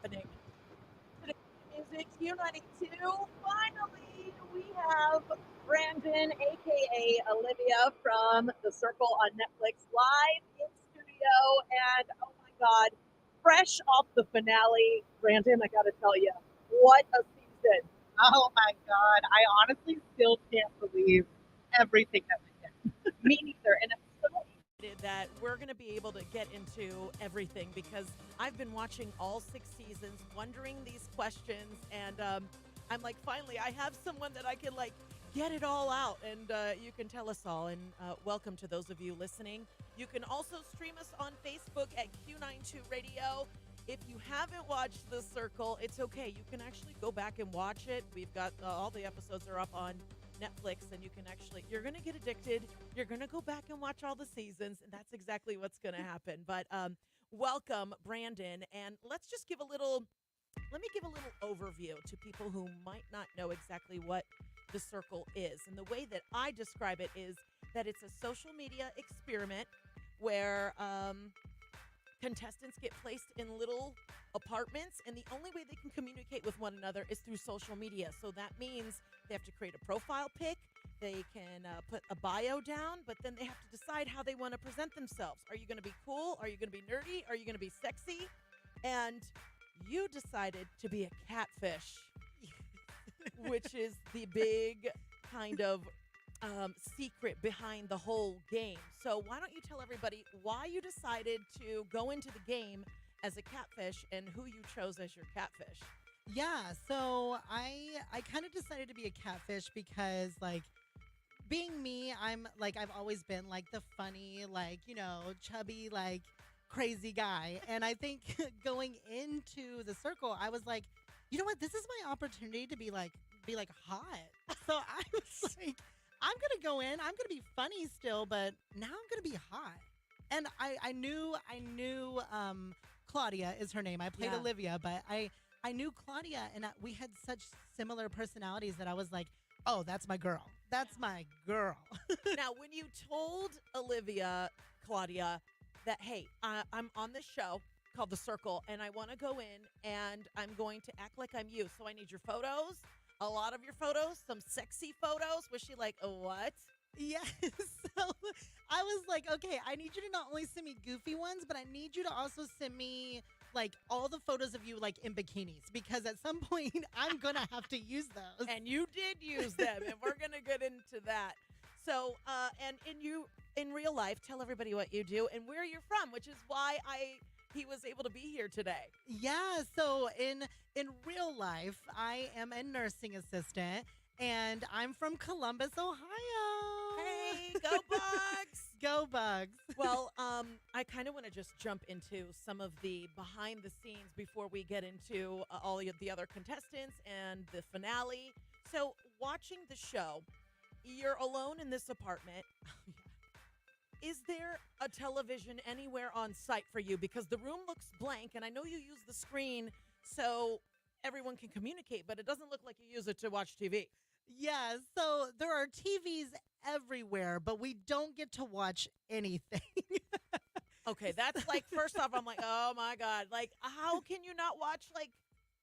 happening. Today Music Q92. Finally, we have Brandon, A.K.A. Olivia from The Circle on Netflix live in studio. And oh my God, fresh off the finale, Brandon, I gotta tell you, what a season. Oh my God. I honestly still can't believe everything that we did. Me neither. And I'm so excited that we're going to be able to get into everything because I've been watching all 6 seasons, wondering these questions, and I'm like, finally, I have someone that I can like get it all out, and you can tell us all. And welcome to those of you listening. You can also stream us on Facebook at Q92 Radio. If you haven't watched The Circle, it's okay. You can actually go back and watch it. We've got all the episodes are up on Netflix, and you can actually, you're going to get addicted. You're going to go back and watch all the seasons, and that's exactly what's going to happen. But welcome, Brandon. And let's just give a little, let me give a little overview to people who might not know exactly what The Circle is. And the way that I describe it is that it's a social media experiment where contestants get placed in little apartments, and the only way they can communicate with one another is through social media. So that means they have to create a profile pic, they can put a bio down, but then they have to decide how they want to present themselves. Are you going to be cool? Are you going to be nerdy? Are you going to be sexy? And you decided to be a catfish, which is the big kind of secret behind the whole game. So why don't you tell everybody why you decided to go into the game as a catfish and who you chose as your catfish? Yeah, so I kind of decided to be a catfish because being me, I'm like I've always been like the funny, chubby, crazy guy. And I think going into the circle, I was like, you know what, this is my opportunity to be like hot. So I was like, I'm gonna go in, I'm gonna be funny still, but now I'm gonna be hot. And I knew Claudia is her name. I played Yeah. Olivia, but I knew Claudia, and we had such similar personalities that I was like, oh, that's my girl. That's my girl. Now, when you told Olivia, Claudia, that, hey, I'm on this show called The Circle, and I want to go in and I'm going to act like I'm you. So I need your photos, a lot of your photos, some sexy photos. Was she like, oh, what? Yes. So I was like, okay, I need you to not only send me goofy ones, but I need you to also send me like all the photos of you like in bikinis because at some point I'm gonna have to use those. And you did use them, and we're going to get into that. So, and in real life, tell everybody what you do and where you're from, which is why he was able to be here today. Yeah, so in real life, I am a nursing assistant and I'm from Columbus, Ohio. Hey, go Bugs! Go Bugs. Well, I kind of want to just jump into some of the behind the scenes before we get into all the other contestants and the finale. So, watching the show, you're alone in this apartment. Is there a television anywhere on site for you? Because the room looks blank, and I know you use the screen so everyone can communicate, but it doesn't look like you use it to watch TV. Yeah, so there are TVs everywhere, but we don't get to watch anything. Okay, that's like, first off, I'm like, oh my God. Like, how can you not watch, like,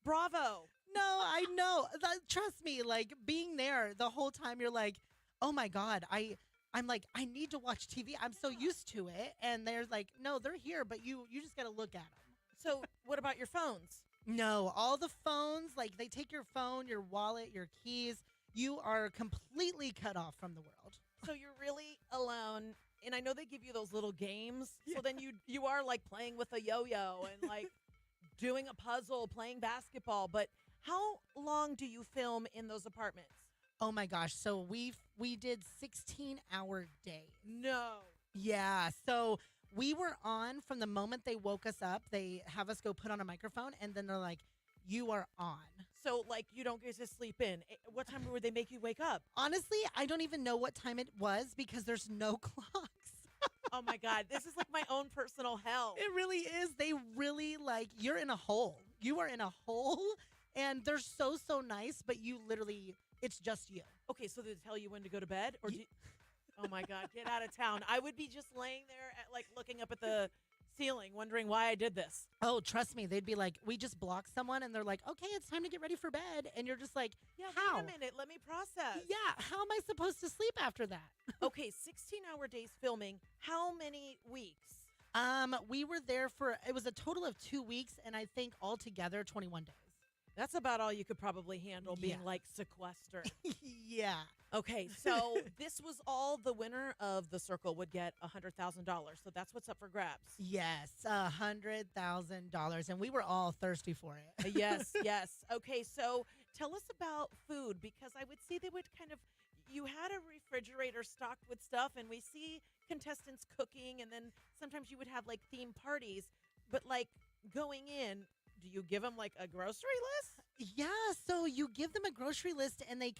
Bravo? No, I know. Trust me, like being there the whole time, you're like, oh my God, I'm like, I need to watch TV. I'm so used to it. And they're like, no, they're here, but you just got to look at them. So, what about your phones? No, all the phones, like they take your phone, your wallet, your keys. You are completely cut off from the world. So you're really alone, and I know they give you those little games. Yeah. So then you are like playing with a yo-yo and like doing a puzzle, playing basketball. But how long do you film in those apartments? Oh my gosh. So we did 16-hour days. No. Yeah. So we were on from the moment they woke us up. They have us go put on a microphone and then they're like, you are on. So like you don't get to sleep in. What time would they make you wake up? Honestly, I don't even know what time it was because there's no clocks. Oh my God, this is like my own personal hell. It really is. They really like you're in a hole. You are in a hole and they're so nice, but you literally it's just you. Okay, so they tell you when to go to bed, or Ye- oh my God, get out of town. I would be just laying there at like looking up at the stealing, wondering why I did this. Oh, trust me, they'd be like, we just blocked someone, and they're like, okay, it's time to get ready for bed, and you're just like, Yeah, how? wait a minute. Let me process. Yeah, how am I supposed to sleep after that? Okay, 16-hour days filming. How many weeks? We were there for it was a total of 2 weeks, and I think altogether 21 days. That's about all you could probably handle being Yeah. like sequestered. Yeah. Okay, so this was all the winner of the circle would get $100,000. So that's what's up for grabs. Yes, $100,000, and we were all thirsty for it. Yes, yes. Okay, so tell us about food because I would see they would kind of you had a refrigerator stocked with stuff and we see contestants cooking and then sometimes you would have like theme parties, but like going in, do you give them like a grocery list? Yeah, so you give them a grocery list, and they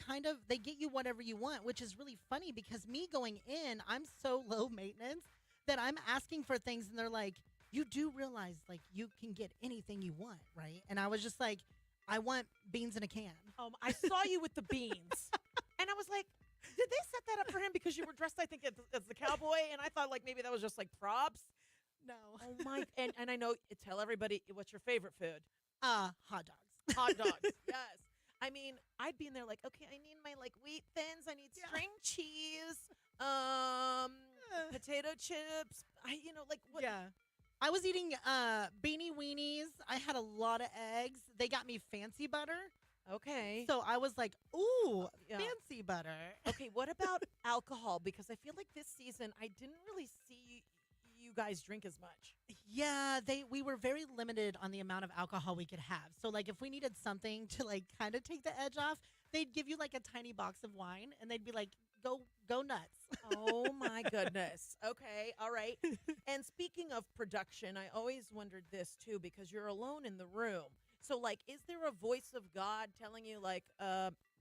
get you whatever you want, which is really funny because me going in, I'm so low maintenance that I'm asking for things, and they're like, "You do realize like you can get anything you want, right?" And I was just like, "I want beans in a can." I saw you with the beans. And I was like, did they set that up for him because you were dressed, I think, as the cowboy? And I thought like maybe that was just like props. No. Oh my! And I know. Tell everybody what's your favorite food. Hot dogs. Hot dogs. Yes. I mean, I'd be in there like, okay, I need my like wheat thins. I need Yeah. string cheese. Potato chips. Like what? Yeah. I was eating beanie weenies. I had a lot of eggs. They got me fancy butter. Okay. So I was like, ooh, Yeah. fancy butter. Okay. What about alcohol? Because I feel like this season I didn't really see you guys drink as much. Yeah, we were very limited on the amount of alcohol we could have. So like if we needed something to like kind of take the edge off, they'd give you like a tiny box of wine, and they'd be like, go nuts. Oh my goodness. Okay. All right. And speaking of production, I always wondered this too because you're alone in the room. So like is there a voice of God telling you like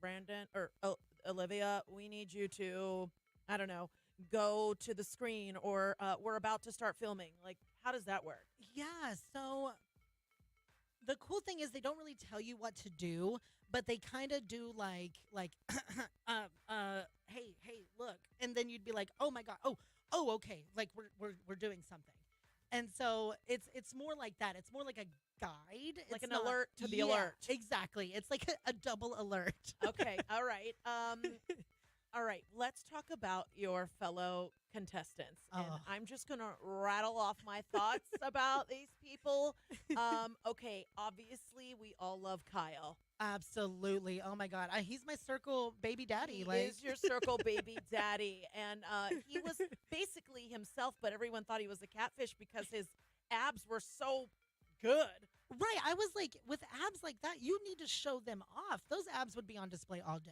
Brandon or Olivia, we need you to I don't know, go to the screen or we're about to start filming. Like how does that work? Yeah, so the cool thing is they don't really tell you what to do, but they kind of do like hey, look. And then you'd be like, "Oh my god. Oh, okay. Like we're doing something." And so it's more like that. It's more like a guide. Like It's an not- alert to the Yeah, alert. Exactly. It's like a double alert. Okay. All right. All right. Let's talk about your fellow contestants. And Oh. I'm just going to rattle off my thoughts about these people. Okay. Obviously, we all love Kyle. Absolutely. Oh my god. He's my circle baby daddy. He like is your circle baby daddy. And he was basically himself, but everyone thought he was a catfish because his abs were so good. Right. I was like, with abs like that, you need to show them off. Those abs would be on display all day.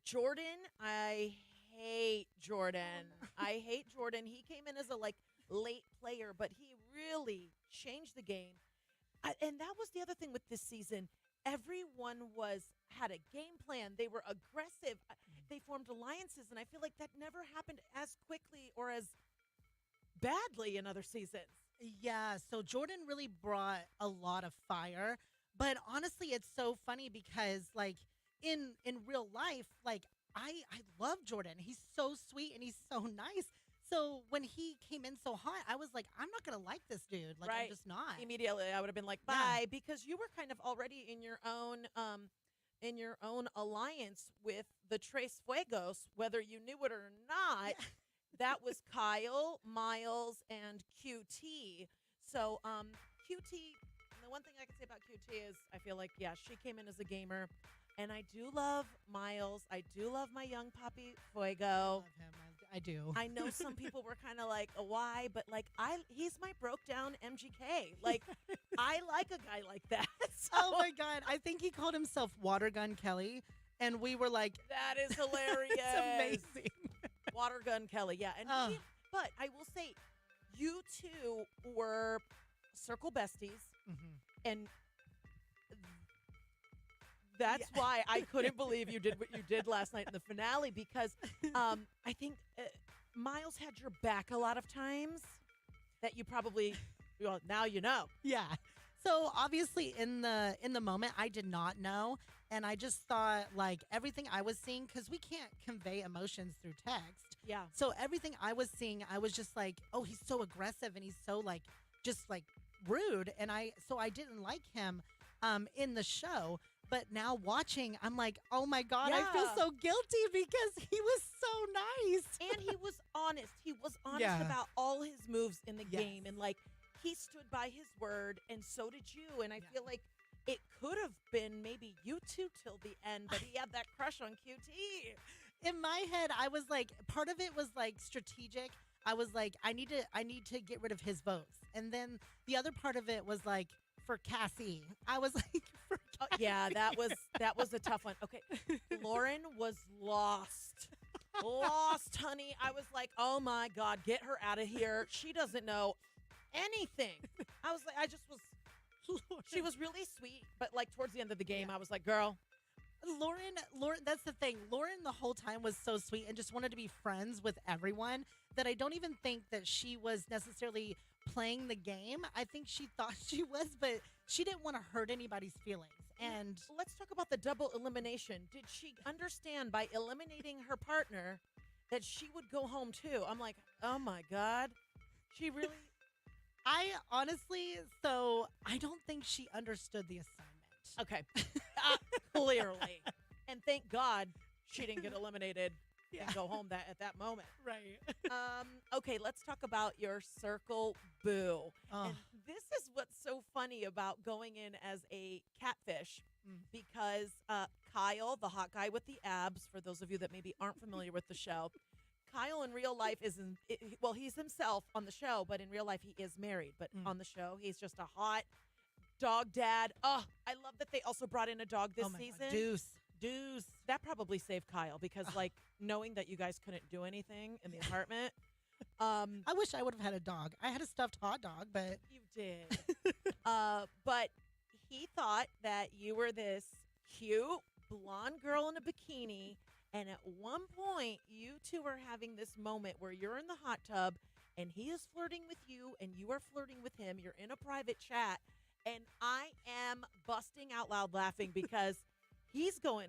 Jordan, I hate Jordan. I hate Jordan. He came in as a like late player, but he really changed the game. And that was the other thing with this season. Everyone had a game plan. They were aggressive. They formed alliances, and I feel like that never happened as quickly or as badly in other seasons. Yeah, so Jordan really brought a lot of fire, but honestly, it's so funny because like in real life, like I love Jordan. He's so sweet and he's so nice. So when he came in so hot, I was like, I'm not gonna like this dude. Like Right. I'm just not. Immediately, I would have been like, Yeah. bye, because you were kind of already in your own alliance with the Tres Fuegos, whether you knew it or not. Yeah. That was Kyle, Miles, and QT. So, QT, the one thing I can say about QT is I feel like, yeah, she came in as a gamer. And I do love Miles. I do love my young puppy, Fuego. Love him. I do. I know some people were kind of like, why? But like, he's my broke down MGK. Like, I like a guy like that. So, Oh my god! I think he called himself Water Gun Kelly, and we were like, that is hilarious. "It's amazing." Water Gun Kelly, yeah. And Oh. but I will say, you two were circle besties, Mhm. and that's why I couldn't believe you did what you did last night in the finale because I think Miles had your back a lot of times that you probably well now you know. Yeah. So obviously in the moment I did not know, and I just thought like everything I was seeing, because we can't convey emotions through text. Yeah. So everything I was seeing, I was just like, oh, he's so aggressive and he's so like just like rude, and I didn't like him in the show. But now watching, I'm like, oh my god, I feel Yeah. so guilty because he was so nice. And he was honest. He was honest Yeah. about all his moves in the Yes. game. And like, he stood by his word, and so did you. And I Yeah. feel like it could have been maybe you two till the end, but he had that crush on QT. In my head, I was like, part of it was like strategic. I was like, I need to get rid of his votes, and then the other part of it was like for Cassie. I was like, for Yeah, Cassie. that was a tough one. Okay, Lauren was lost. Lost, honey. I was like, oh my God, get her out of here. She doesn't know anything. I was like, I just was, she was really sweet, but like towards the end of the game, Yeah. I was like, girl, Lauren, that's the thing. Lauren the whole time was so sweet and just wanted to be friends with everyone that I don't even think that she was necessarily playing the game. I think she thought she was, but she didn't want to hurt anybody's feelings. And let's talk about the double elimination. Did she understand by eliminating her partner that she would go home too? I'm like, oh my God. She really, I honestly, so I don't think she understood the assignment. okay, clearly. And thank God she didn't get eliminated Yeah. and go home at that moment. Right. Okay, let's talk about your circle boo. Oh, And this is what's so funny about going in as a catfish mm. because Kyle, the hot guy with the abs, for those of you that maybe aren't familiar with the show, Kyle in real life well, he's himself on the show, but in real life he is married. But Mm. on the show, he's just a hot dog dad. Oh, I love that they also brought in a dog this Oh my season. God. Deuce. That probably saved Kyle because, like, knowing that you guys couldn't do anything in the apartment. I wish I would have had a dog. I had a stuffed hot dog, but You did. But he thought that you were this cute blonde girl in a bikini. And at one point, you two are having this moment where you're in the hot tub and he is flirting with you and you are flirting with him. You're in a private chat. And I am busting out loud laughing because he's going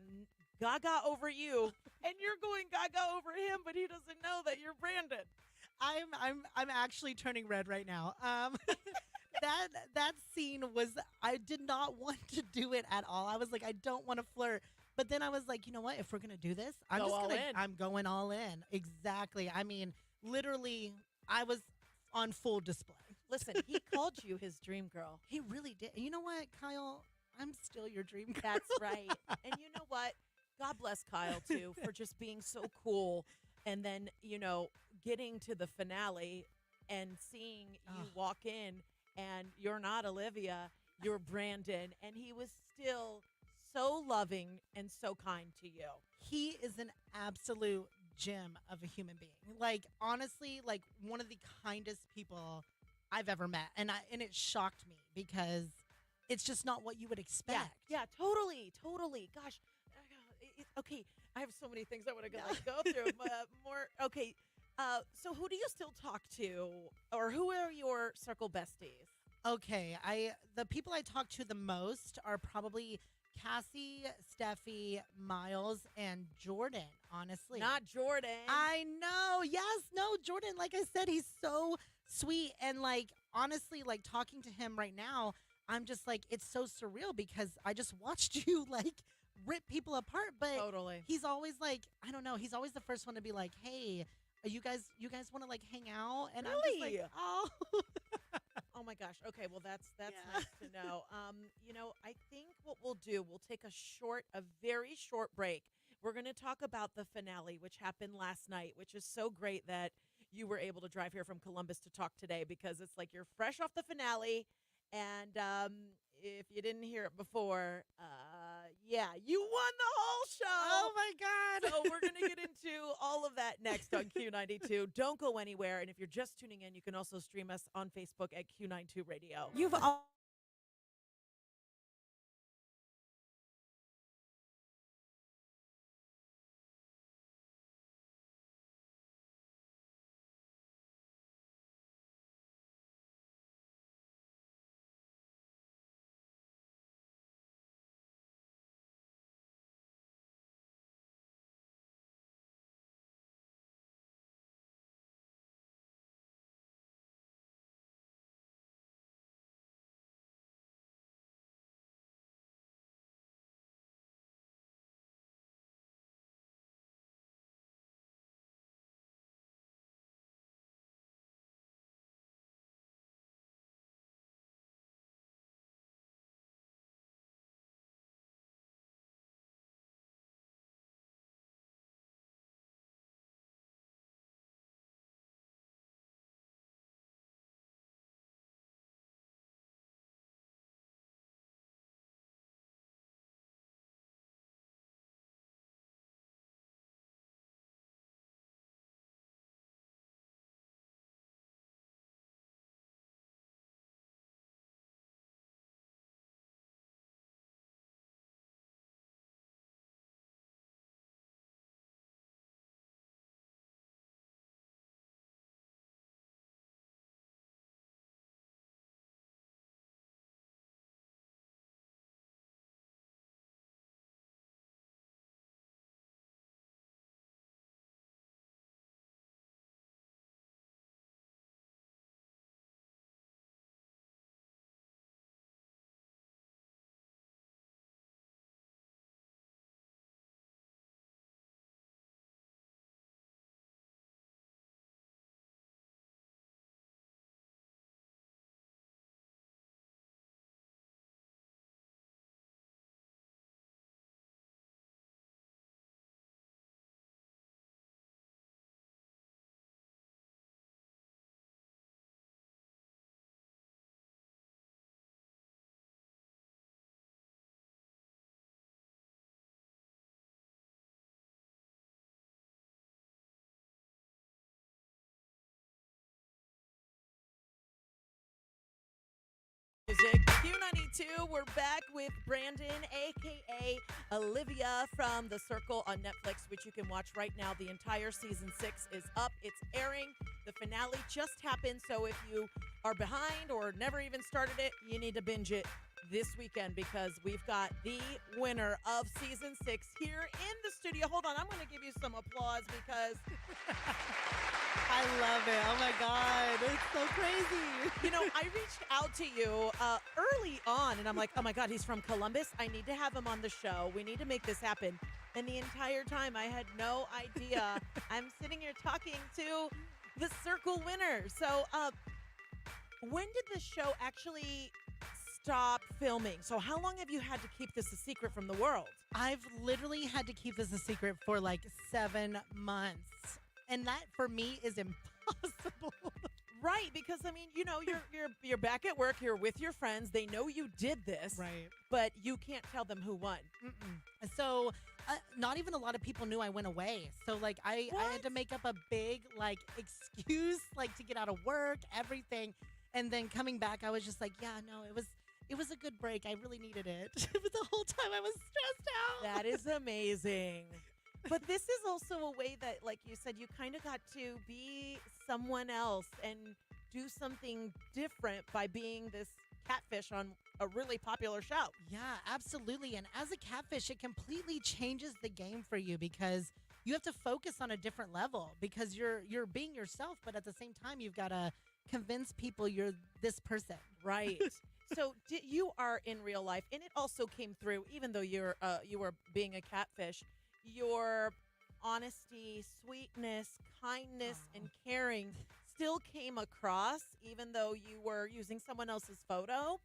gaga over you and you're going gaga over him, but he doesn't know that you're Brandon. I'm actually turning red right now. That scene was, I did not want to do it at all. I was like, I don't want to flirt. But then I was like, you know what? If we're gonna do this, Go all in. I'm going all in. Exactly. I mean, literally, I was on full display. Listen, he called you his dream girl. He really did. And you know what, Kyle? I'm still your dream girl. That's right. And you know what? God bless Kyle, too, for just being so cool. And then, getting to the finale and seeing you Ugh. walk in and you're not Olivia, you're Brandon. And he was still so loving and so kind to you. He is an absolute gem of a human being. Like, honestly, like one of the kindest people I've ever met. And it shocked me because it's just not what you would expect. Yeah, totally. Gosh. Okay, I have so many things I want to go through. More. Okay. So who do you still talk to, or who are your circle besties? Okay, the people I talk to the most are probably Cassie, Steffi, Miles, and Jordan, honestly. Not Jordan. I know. Yes, no, Jordan, like I said, he's so sweet. And like, honestly, like talking to him right now, I'm just like, it's so surreal because I just watched you like rip people apart. But Totally. he's always like, I don't know, he's always the first one to be like, hey, you guys want to like hang out? And I'm just Really? like, oh. Oh my gosh. Okay, well that's Yeah. nice to know. I think what we'll do, we'll take a very short break. We're going to talk about the finale, which happened last night, which is so great that you were able to drive here from Columbus to talk today because it's like you're fresh off the finale. And if you didn't hear it before, yeah, you won the whole show. Oh my God. So we're going to get into all of that next on Q92. Don't go anywhere. And if you're just tuning in, you can also stream us on Facebook at Q92 Radio. You've all 2. We're back with Brandon, A.K.A. Olivia from The Circle on Netflix, which you can watch right now. The entire season 6 is up. It's airing. The finale just happened, so if you are behind or never even started it, you need to binge it this weekend because we've got the winner of season 6 here in the studio. Hold on, I'm going to give you some applause because I love it. Oh my God. It's so crazy. I reached out to you early on, and I'm like, oh my God, he's from Columbus. I need to have him on the show. We need to make this happen. And the entire time, I had no idea. I'm sitting here talking to the Circle winner. So when did the show actually stop filming? So how long have you had to keep this a secret from the world? I've literally had to keep this a secret for like 7 months. And that for me is impossible. Right, because I mean, you're back at work, you're with your friends, they know you did this, Right. but you can't tell them who won. So not even a lot of people knew I went away. So like I had to make up a big like excuse like to get out of work, everything. And then coming back, I was just like, yeah, no, it was a good break. I really needed it. But the whole time I was stressed out. That is amazing. But this is also a way that, like you said, you kind of got to be someone else and do something different by being this catfish on a really popular show. Yeah, absolutely. And as a catfish, it completely changes the game for you because you have to focus on a different level because you're being yourself, but at the same time, you've got to convince people you're this person. Right. So you are in real life, and it also came through, even though you were being a catfish, your honesty, sweetness, kindness, and caring still came across, even though you were using someone else's photo.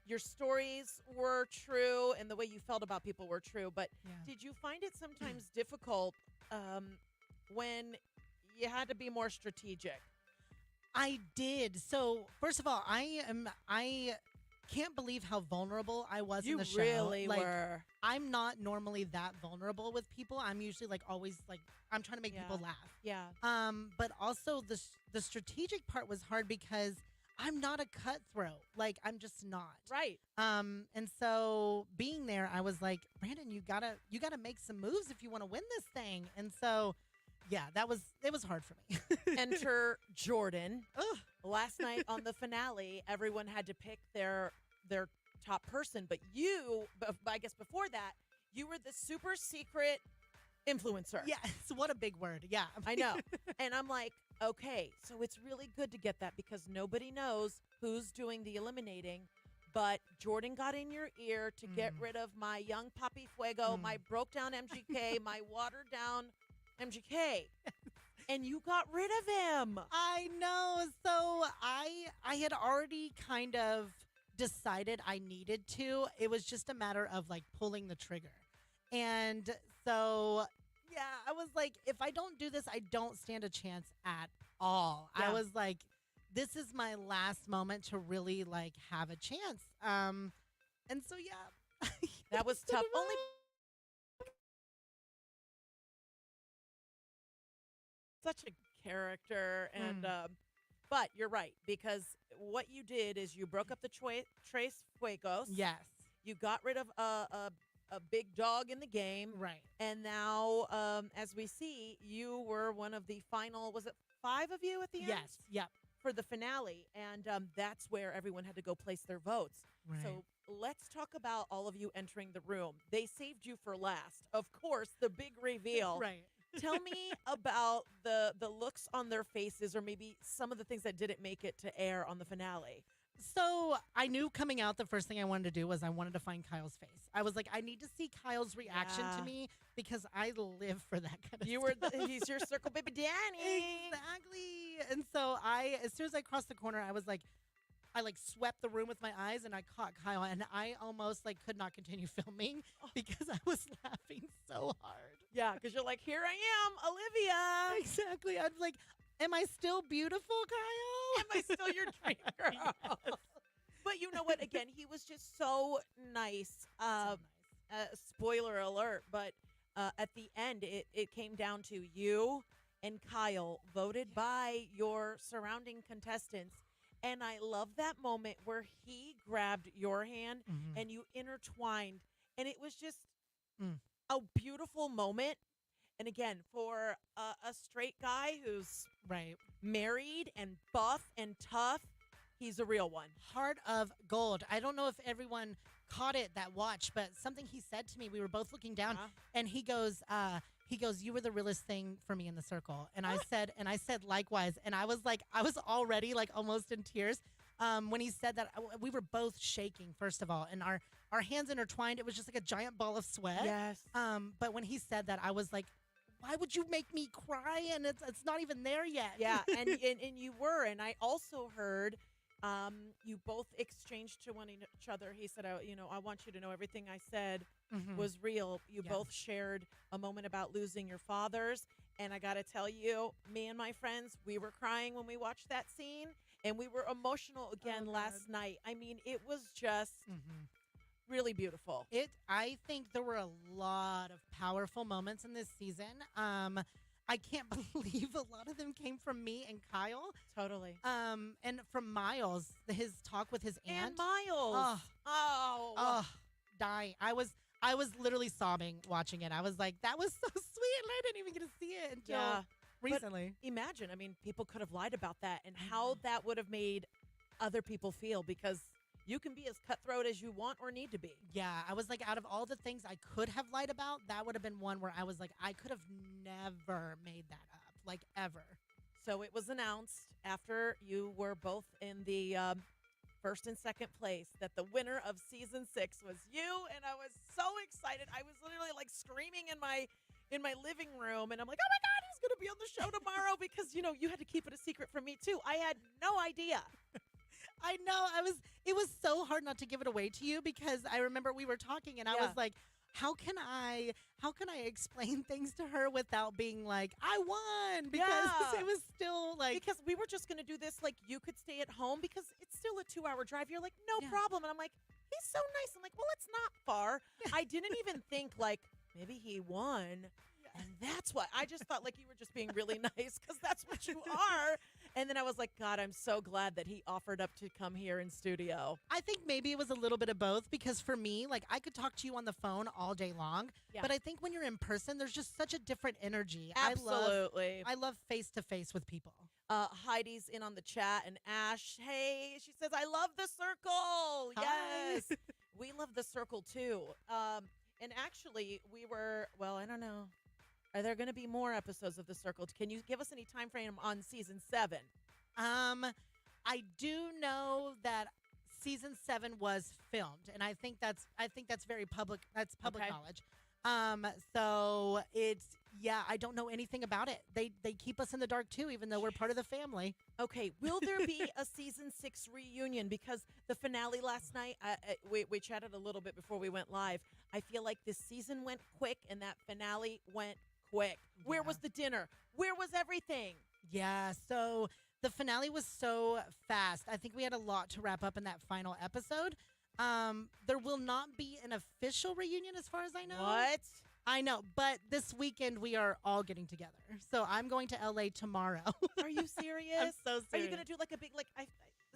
Your stories were true, and the way you felt about people were true. But did you find it sometimes difficult when you had to be more strategic? I did. So first of all, I can't believe how vulnerable I was in the show. You really were. I'm not normally that vulnerable with people. I'm usually like always like I'm trying to make people laugh. Yeah. But also the strategic part was hard because I'm not a cutthroat. Like I'm just not. Right. And so being there, I was like, Brandon, you gotta make some moves if you want to win this thing. And so yeah, it was hard for me. Enter Jordan. Ugh. Last night on the finale, everyone had to pick their top person, but I guess before that, you were the super secret influencer. Yes, what a big word. Yeah. I know. And I'm like, okay, so it's really good to get that because nobody knows who's doing the eliminating. But Jordan got in your ear to get rid of my young Papi Fuego, my broke down MGK, my watered down MGK. And you got rid of him. I know. So I had already kind of decided I needed to. It was just a matter of like pulling the trigger. And so yeah, I was like, if I don't do this, I don't stand a chance at all. Yeah. I was like, this is my last moment to really like have a chance. And so yeah. That was tough. Only such a character and but you're right because what you did is you broke up the Tres Fuegos. Yes. You got rid of a big dog in the game. Right. And now as we see, you were one of the final, was it 5 of you at the end? Yes. Yep. For the finale, and that's where everyone had to go place their votes. Right. So let's talk about all of you entering the room. They saved you for last. Of course, the big reveal. Right. Tell me about the looks on their faces or maybe some of the things that didn't make it to air on the finale. So I knew coming out, the first thing I wanted to do was I wanted to find Kyle's face. I was like, I need to see Kyle's reaction to me because I live for that kind of stuff. He's your circle baby Danny. Exactly. And so as soon as I crossed the corner, I was like, I like swept the room with my eyes and I caught Kyle and I almost like could not continue filming because I was laughing so hard. Yeah, because you're like, here I am, Olivia. Exactly. I'm like, am I still beautiful, Kyle? Am I still your dream girl? Yes. But you know what? Again, he was just so nice. Spoiler alert, but at the end, it came down to you and Kyle voted by your surrounding contestants. And I love that moment where he grabbed your hand Mhm. and you intertwined. And it was just Mm. a beautiful moment. And again, for a straight guy who's Right. married and buff and tough, he's a real one. Heart of gold. I don't know if everyone caught it that watch, but something he said to me, we were both looking down, Uh-huh. and he goes, "You were the realest thing for me in the circle." And I said likewise, and I was already like almost in tears. When he said that, we were both shaking first of all, and our hands intertwined. It was just like a giant ball of sweat. Yes. But when he said that, I was like, "Why would you make me cry?" And it's not even there yet. Yeah, and you were, and I also heard you both exchanged to one each other. He said, I want you to know everything I said Mhm. was real. You Yes. both shared a moment about losing your fathers, and I got to tell you, me and my friends, we were crying when we watched that scene, and we were emotional again Oh, last God. night. I mean, it was just Mhm. really beautiful. I think there were a lot of powerful moments in this season. I can't believe a lot of them came from me and Kyle. Totally. And from Miles, his talk with his And aunt. Miles. Oh, Oh. oh, dying. I was literally sobbing watching it. I was like, that was so sweet, and I didn't even get to see it until Yeah. recently. Imagine, I mean, people could have lied about that and I how know. that would have made other people feel because you can be as cutthroat as you want or need to be. Yeah, I was like, out of all the things I could have lied about, that would have been one where I was like, I could have never made that up, like ever. So it was announced after you were both in the first and second place that the winner of season 6 was you, and I was so excited. I was literally like screaming in my living room, and I'm like, oh my God, he's gonna be on the show tomorrow because you had to keep it a secret from me too. I had no idea. I know. It was so hard not to give it away to you because I remember we were talking and I Yeah. was like, how can I explain things to her without being like, I won? Because Yeah. it was still like, Because we were just going to do this like you could stay at home because it's still a 2-hour drive. You're like, no Yeah. problem. And I'm like, he's so nice. I'm like, well, it's not far. I didn't even think like maybe he won. And that's why I just thought like you were just being really nice because that's what you are. And then I was like, God, I'm so glad that he offered up to come here in studio. I think maybe it was a little bit of both because for me, like I could talk to you on the phone all day long, Yeah. but I think when you're in person, there's just such a different energy. Absolutely. I love face to face with people. Heidi's in on the chat, and Ash, hey, she says, I love the circle. Hi. Yes. We love the circle too. And actually, well, I don't know. Are there going to be more episodes of the circle? Can you give us any time frame on season 7? I do know that season 7 was filmed, and I think that's very public. That's public Okay. knowledge. So I don't know anything about it. They keep us in the dark too, even though we're part of the family. Okay, will there be a season 6 reunion? Because the finale last night, we chatted a little bit before we went live. I feel like this season went quick, and that finale went quick. Where Yeah. was the dinner? Where was everything? Yeah, so the finale was so fast. I think we had a lot to wrap up in that final episode. There will not be an official reunion as far as I know. What? I know, but this weekend we are all getting together. So I'm going to LA tomorrow. Are you serious? I'm so Are serious. you gonna do like a big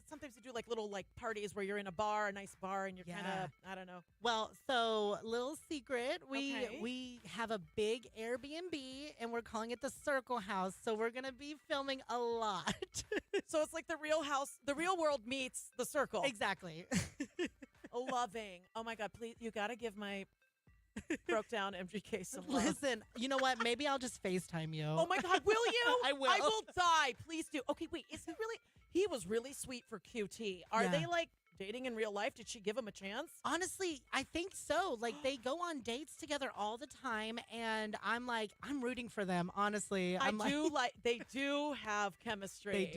sometimes you do like little like parties where you're in a bar, a nice bar, and you're kind Yeah. of I don't know. Well, so little secret, Okay. we have a big Airbnb and we're calling it the Circle House. So we're gonna be filming a lot. So it's like the real world meets the circle. Exactly. Loving. Oh my God! Please, you got to give my broke down MGK some love. Listen, you know what? Maybe I'll just FaceTime you. Oh my God, will you? I will. I will die. Please do. Okay, wait. Is he really? He was really sweet for QT. Are Yeah. they like dating in real life? Did she give him a chance? Honestly, I think so. Like they go on dates together all the time, and I'm rooting for them. Honestly, They do have chemistry.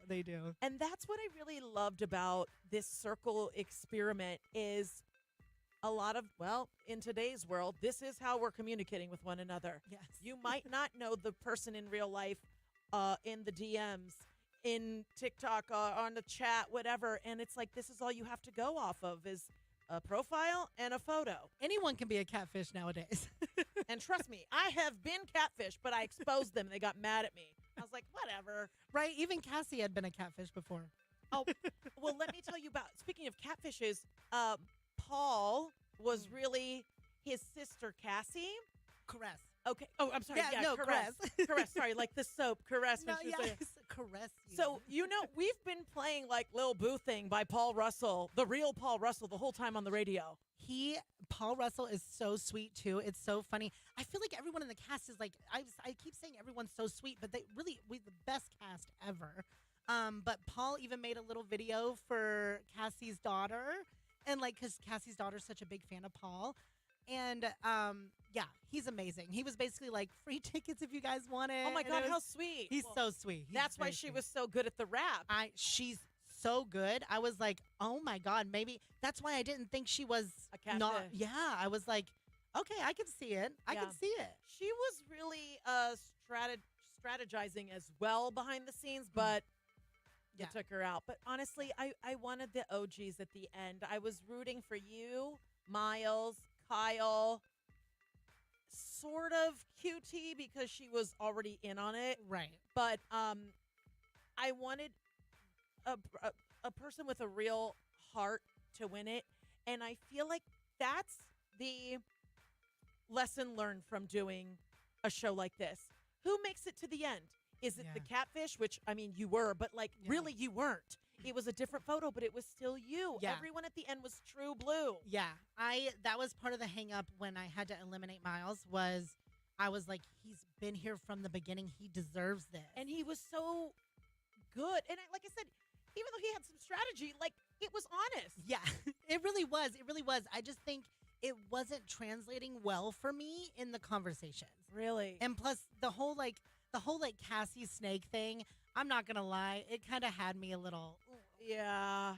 They do. And that's what I really loved about this circle experiment is a lot of, well, in today's world, this is how we're communicating with one another. Yes. You might not know the person in real life, in the DMs, in TikTok, on the chat, whatever. And it's like, this is all you have to go off of is a profile and a photo. Anyone can be a catfish nowadays. And trust me, I have been catfish, but I exposed them. They got mad at me. I was like, whatever. Right? Even Cassie had been a catfish before. Oh, well, let me tell you about, speaking of catfishes, Paul was really his sister Cassie. Caress. Okay. Oh, I'm sorry. Yeah, Yeah, no, caress. Caress. Sorry, like the soap, caress. No, When she was yeah, like, caress you. so, we've been playing like Lil Boo Thing by Paul Russell, the real Paul Russell, the whole time on the radio. Paul Russell is so sweet too. It's so funny. I feel like everyone in the cast is like, I keep saying everyone's so sweet, but we the best cast ever. But Paul even made a little video for Cassie's daughter, and like, cause Cassie's daughter's such a big fan of Paul. And yeah, he's amazing. He was basically like, free tickets if you guys want it. Oh my And God, it how was- sweet. He's Well, so sweet. He's that's why very she sweet. was so good at the rap. She's so good. I was like, oh my God, maybe that's why I didn't think she was A not. catfish. Yeah, I was like, okay, I can see it. I Yeah. can see it. She was really strategizing as well behind the scenes, but you Yeah. took her out. But honestly, I wanted the OGs at the end. I was rooting for you, Miles, Kyle, sort of QT because she was already in on it. Right. But I wanted a, a, a person with a real heart to win it. And I feel like that's the lesson learned from doing a show like this. Who makes it to the end? Is it the catfish, which, I mean, you were, but like, Yeah. really, you weren't. It was a different photo, but it was still you. Yeah. Everyone at the end was true blue. Yeah. That was part of the hang up when I had to eliminate Miles was I was like, he's been here from the beginning. He deserves this. And he was so good. And like I said, even though he had some strategy, like, it was honest. Yeah, it really was. It really was. I just think it wasn't translating well for me in the conversations. Really? And plus the whole Cassie Snake thing, I'm not going to lie, it kind of had me a little. Yeah.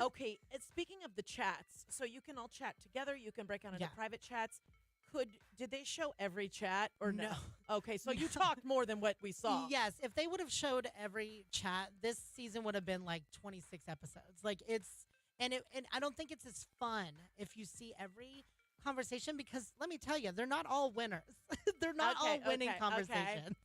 Okay. And speaking of the chats, so you can all chat together. You can break out into Yeah. private chats. Did they show every chat or no? No. Okay. So you talked more than what we saw. Yes, if they would have showed every chat, this season would have been like 26 episodes. Like and I don't think it's as fun if you see every conversation because let me tell you, they're not all winners. They're not all winning conversations.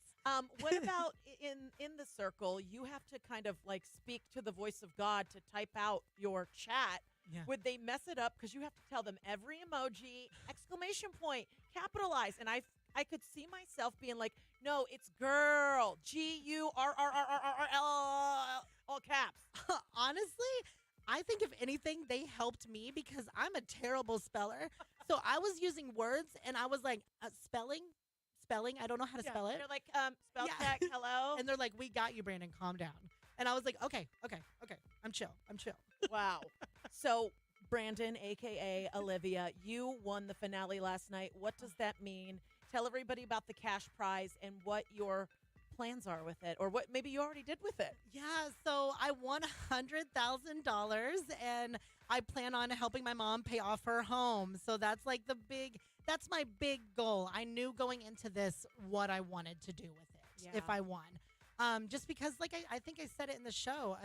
What about in the circle? You have to kind of like speak to the voice of God to type out your chat. Yeah. Would they mess it up? Because you have to tell them every emoji, exclamation point, capitalize. And I could see myself being like, no, it's girl, GURRRRL, all caps. Honestly, I think if anything, they helped me because I'm a terrible speller. So I was using words and I was like, spelling. I don't know how to spell it. They're like, spell Yeah. check, hello. And they're like, we got you, Brandon. Calm down. And I was like, okay. I'm chill. Wow. So, Brandon, A.K.A. Olivia, you won the finale last night. What does that mean? Tell everybody about the cash prize and what your plans are with it or what maybe you already did with it. Yeah, so I won $100,000 and I plan on helping my mom pay off her home. So that's that's my big goal. I knew going into this what I wanted to do with it if I won. Just because like I think I said it in the show,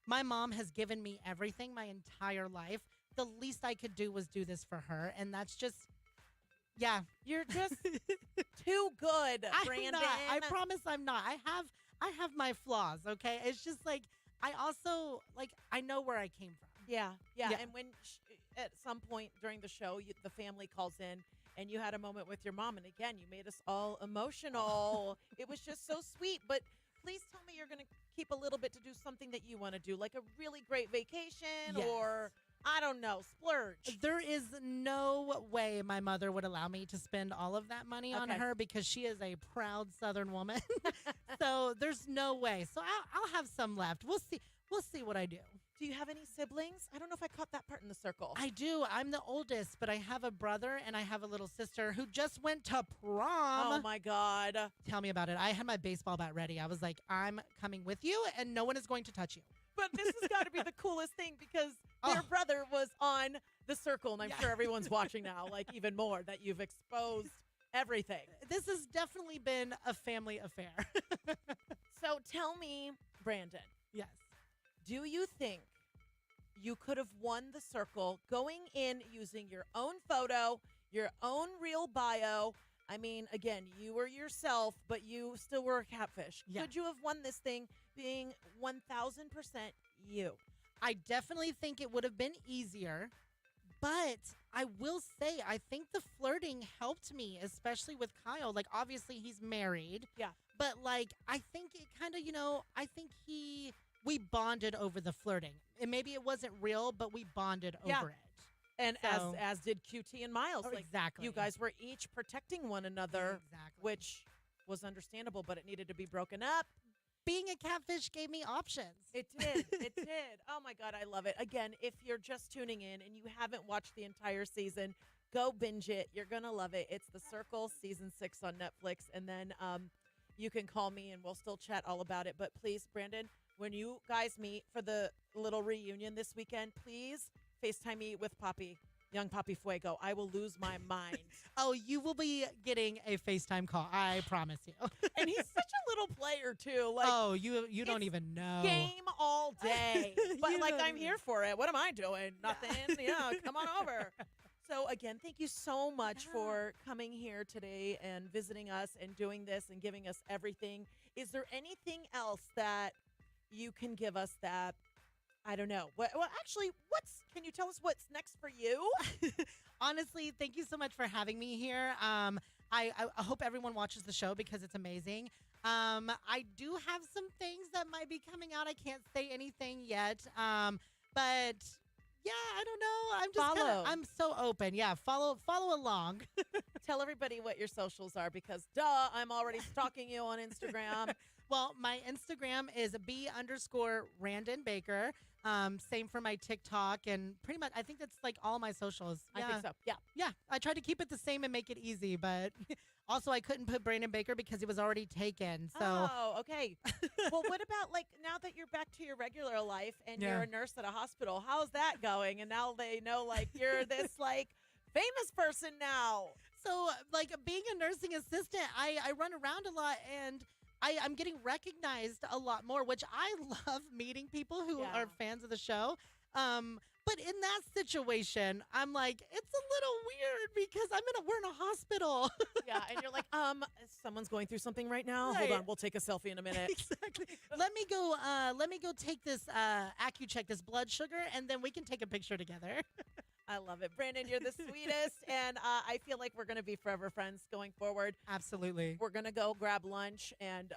my mom has given me everything my entire life. The least I could do was do this for her. And that's just, yeah. You're just too good, Brandon. I'm not. I promise I'm not. I have my flaws, okay? It's just like, I also, like, I know where I came from. Yeah. And when at some point during the show, the family calls in and you had a moment with your mom. And again, you made us all emotional. It was just so sweet. But please tell me you're going to keep a little bit to do something that you want to do, like a really great vacation or, I don't know, splurge. There is no way my mother would allow me to spend all of that money on her because she is a proud Southern woman. So there's no way. So I'll have some left. We'll see. We'll see what I do. Do you have any siblings? I don't know if I caught that part in the circle. I do. I'm the oldest, but I have a brother and I have a little sister who just went to prom. Oh, my God. Tell me about it. I had my baseball bat ready. I was like, I'm coming with you and no one is going to touch you. But this has got to be the coolest thing because their brother was on the circle, and I'm sure everyone's watching now, like even more, that you've exposed everything. This has definitely been a family affair. So tell me, Brandon. Yes. Do you think you could have won the circle going in using your own photo, your own real bio? I mean, again, you were yourself, but you still were a catfish. Yeah. Could you have won this thing being 1,000% you? I definitely think it would have been easier, but I will say, I think the flirting helped me, especially with Kyle. Like, obviously, he's married, Yeah. but like, I think it kind of, I think we bonded over the flirting. And maybe it wasn't real, but we bonded Yeah. over it. And So, as did QT and Miles. oh, Like, exactly. you guys were each protecting one another, Exactly. which was understandable, but it needed to be broken up. Being a catfish gave me options. It did. It did. Oh my God, I love it. Again, if you're just tuning in and you haven't watched the entire season, go binge it. You're going to love it. It's The Circle season 6 on Netflix. And then you can call me and we'll still chat all about it. But please, Brandon, when you guys meet for the little reunion this weekend, please FaceTime me with Poppy, young Poppy Fuego. I will lose my mind. Oh, you will be getting a FaceTime call. I promise you. And he's such a little player too. Like, oh, you don't it's even know. game all day. But You like, don't I'm even- here for it. What am I doing? Nothing. Yeah, come on over. So again, thank you so much for coming here today and visiting us and doing this and giving us everything. Is there anything else that you can give us that I don't know? Well, actually, can you tell us what's next for you? Honestly, thank you so much for having me here. I hope everyone watches the show because it's amazing. I do have some things that might be coming out. I can't say anything yet. But yeah, I don't know. I'm just Follow. I'm so open. Yeah, follow along. Tell everybody what your socials are because, duh, I'm already stalking you on Instagram. Well, my Instagram is B_Randon Baker. Same for my TikTok and pretty much I think that's like all my socials. I think so. Yeah. Yeah, I tried to keep it the same and make it easy, but also I couldn't put Brandon Baker because he was already taken. So Oh, okay. Well, what about like now that you're back to your regular life and Yeah. you're a nurse at a hospital? How's that going? And now they know like you're this like famous person now. So, like being a nursing assistant, I run around a lot and I'm getting recognized a lot more, which I love meeting people who Yeah. are fans of the show. But in that situation, I'm like, it's a little weird because we're in a hospital. Yeah, and you're like, someone's going through something right now. Right. Hold on, we'll take a selfie in a minute. Exactly. Let me go take this AccuCheck, this blood sugar, and then we can take a picture together. I love it. Brandon, you're the sweetest, and I feel like we're going to be forever friends going forward. Absolutely. We're going to go grab lunch, and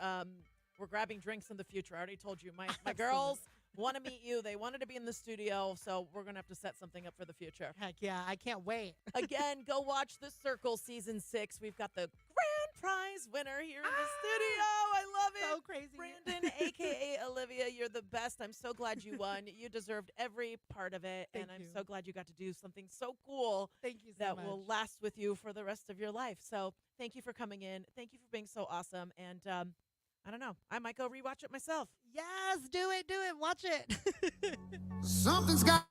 we're grabbing drinks in the future. I already told you. My girls want to meet you. They wanted to be in the studio, so we're going to have to set something up for the future. Heck yeah, I can't wait. Again, go watch The Circle Season 6. We've got the grand prize winner here in the studio. I love it. So crazy. Brandon, A.K.A. Olivia, you're the best. I'm so glad you won. You deserved every part of it, Thank and I'm you. so glad you got to do something so cool Thank you so that much. will last with you for the rest of your life. So thank you for coming in. Thank you for being so awesome. And I don't know. I might go rewatch it myself. Yes, do it. Watch it. Something's got